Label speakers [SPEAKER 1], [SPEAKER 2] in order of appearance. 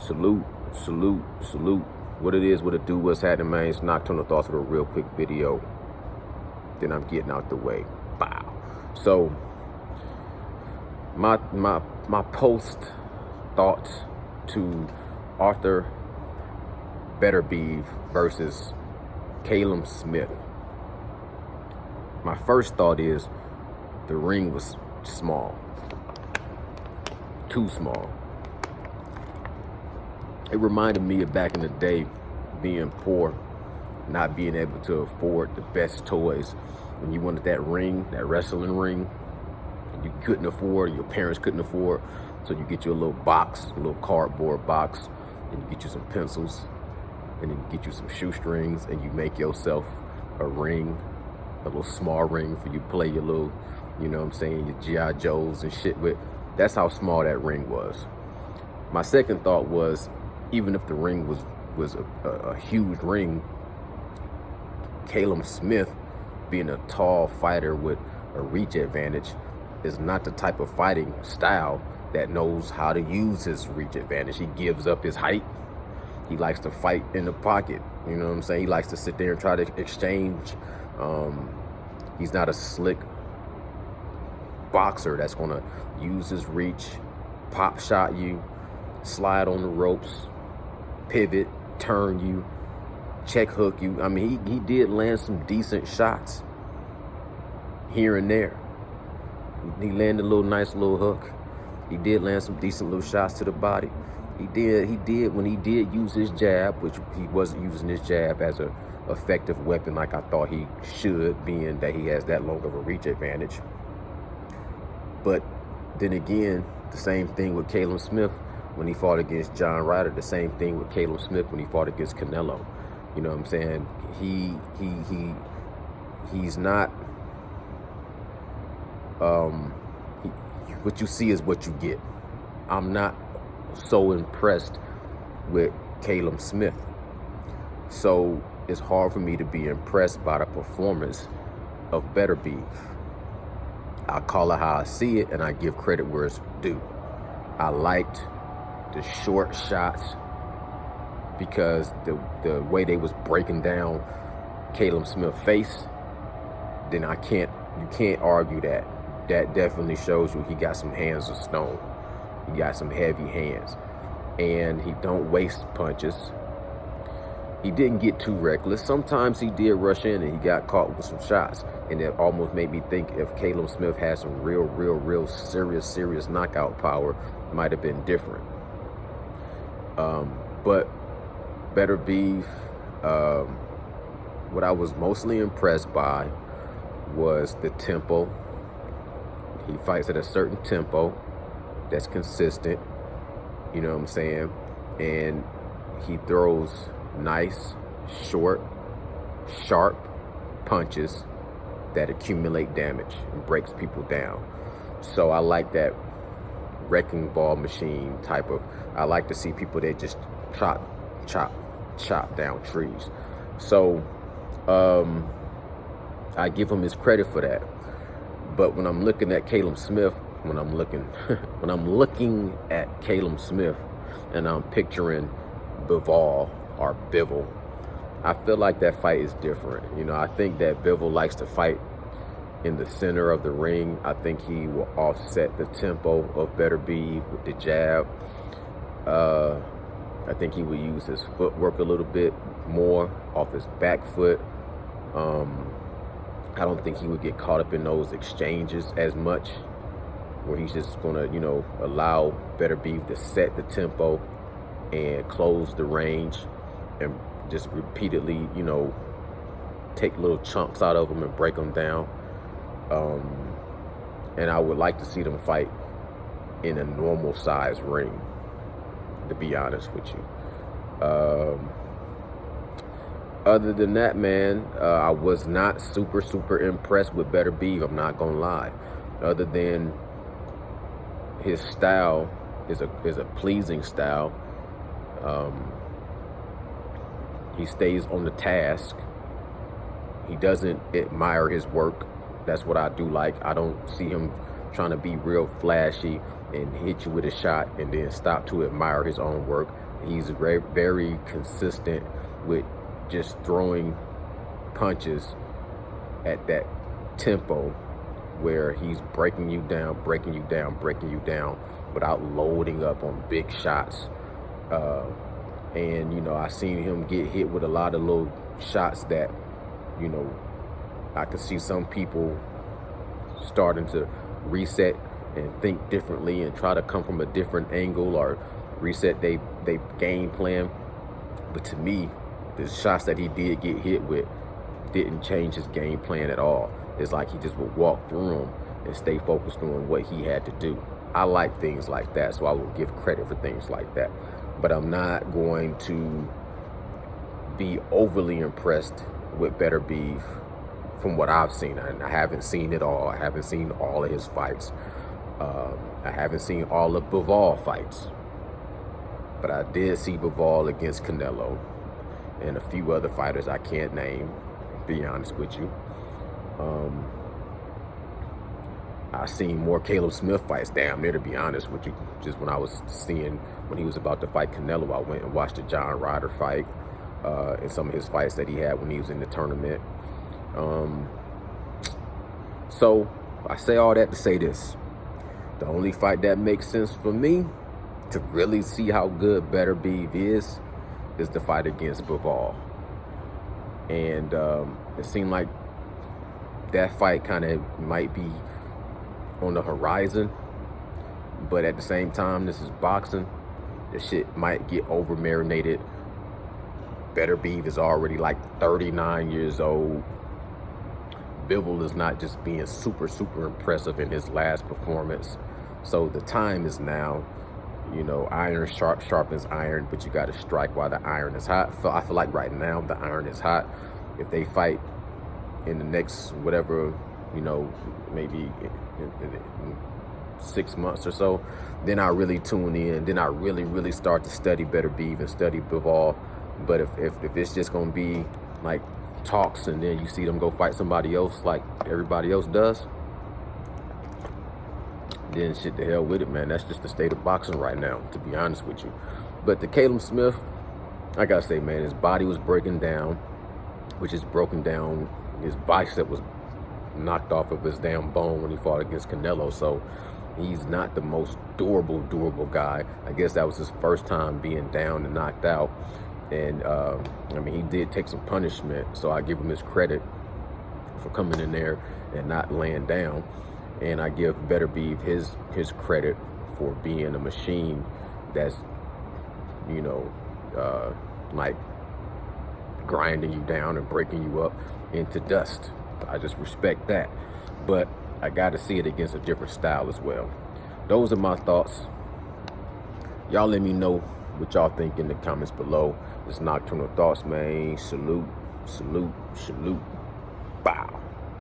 [SPEAKER 1] Salute, salute, salute. What it is, what it do, what's happening, man? It's Nocturnal Thoughts with a real quick video. Then I'm getting out the way. Bow. So, my post thoughts to Arthur Beterbiev versus Caleb Smith. My first thought is the ring was small. Too small. It reminded me of back in the day, being poor, not being able to afford the best toys. When you wanted that ring, that wrestling ring, you couldn't afford, your parents couldn't afford, so you get you a little box, a little cardboard box, and you get you some pencils, and then you get you some shoestrings, and you make yourself a ring, a little small ring for you to play your little, you know what I'm saying, your G.I. Joes and shit with. That's how small that ring was. My second thought was, even if the ring was a huge ring, Caleb Smith, being a tall fighter with a reach advantage, is not the type of fighting style that knows how to use his reach advantage. He gives up his height. He likes to fight in the pocket. You know what I'm saying? He likes to sit there and try to exchange. He's not a slick boxer that's gonna use his reach, pop shot you, slide on the ropes, pivot, turn you, check hook you. I mean, he did land some decent shots here and there. He landed a nice little hook. He did land some decent little shots to the body. He did when he did use his jab, which he wasn't using his jab as a effective weapon like I thought he should, being that he has that long of a reach advantage. But then again, the same thing with Caleb Smith when he fought against John Ryder, the same thing with Caleb Smith when he fought against Canelo. You know what I'm saying? He's not, what you see is what you get. I'm not so impressed with Caleb Smith. So it's hard for me to be impressed by the performance of Beterbiev. I call it how I see it, and I give credit where it's due. I liked the short shots because the way they was breaking down Caleb Smith's face, then you can't argue that. That definitely shows you he got some hands of stone. He got some heavy hands. And he don't waste punches. He didn't get too reckless. Sometimes he did rush in and he got caught with some shots. And it almost made me think if Caleb Smith had some real serious knockout power, it might have been different. But Beterbiev, what I was mostly impressed by was the tempo. He fights at a certain tempo that's consistent, you know what I'm saying? And he throws nice, short, sharp punches that accumulate damage and breaks people down. So I like that wrecking ball machine type of, I like to see people that just chop down trees. So I give him his credit for that. But when I'm looking at Caleb Smith, when I'm looking at Caleb Smith and I'm picturing Bivol or Bivol, I feel like that fight is different. You know, I think that Bivol likes to fight in the center of the ring. I think he will offset the tempo of Beterbiev with the jab. I think he will use his footwork a little bit more off his back foot. I don't think he would get caught up in those exchanges as much, where he's just gonna, you know, allow Beterbiev to set the tempo and close the range and just repeatedly, you know, take little chunks out of them and break them down. And I would like to see them fight in a normal size ring, to be honest with you. Other than that, man, I was not super impressed with Beterbiev, I'm not gonna lie. Other than his style is a pleasing style. He stays on the task. He doesn't admire his work. That's what I do like. I don't see him trying to be real flashy and hit you with a shot and then stop to admire his own work. He's very, very consistent with just throwing punches at that tempo where he's breaking you down, breaking you down, breaking you down without loading up on big shots. And, you know, I seen him get hit with a lot of little shots that, you know, I could see some people starting to reset and think differently and try to come from a different angle or reset they game plan. But to me, the shots that he did get hit with didn't change his game plan at all. It's like he just would walk through them and stay focused on what he had to do. I like things like that, so I will give credit for things like that. But I'm not going to be overly impressed with Beterbiev from what I've seen. And I haven't seen it all. I haven't seen all of his fights. I haven't seen all of Bivol fights. But I did see Bivol against Canelo and a few other fighters I can't name, to be honest with you. I seen more Caleb Smith fights damn near, to be honest with you. Just when I was seeing, when he was about to fight Canelo, I went and watched the John Ryder fight and some of his fights that he had when he was in the tournament. So I say all that to say this. The only fight that makes sense for me to really see how good Beterbiev is the fight against Bivol. And it seemed like that fight kind of might be on the horizon, but at the same time, this is boxing. The shit might get over marinated. Beterbiev is already like 39 years old. Bivol is not just being super impressive in his last performance. So the time is now. You know, iron sharpens iron, but you got to strike while the iron is hot. So I feel like right now the iron is hot. If they fight in the next whatever, you know, maybe in 6 months or so, then I really tune in. Then I really start to study Beterbiev and study Bivol. But if it's just gonna be like talks and then you see them go fight somebody else like everybody else does, then shit, the hell with it, man. That's just the state of boxing right now, to be honest with you. But the Caleb Smith, I gotta say, man, his body was breaking down, which is broken down. His bicep was knocked off of his damn bone when he fought against Canelo. So he's not the most durable guy. I guess that was his first time being down and knocked out. And I mean, he did take some punishment, so I give him his credit for coming in there and not laying down. And I give Beterbiev his credit for being a machine that's, you know, like grinding you down and breaking you up into dust. I just respect that. But I got to see it against a different style as well. Those are my thoughts. Y'all let me know what y'all think in the comments below. It's Nocturnal Thoughts, man. Salute. Bow.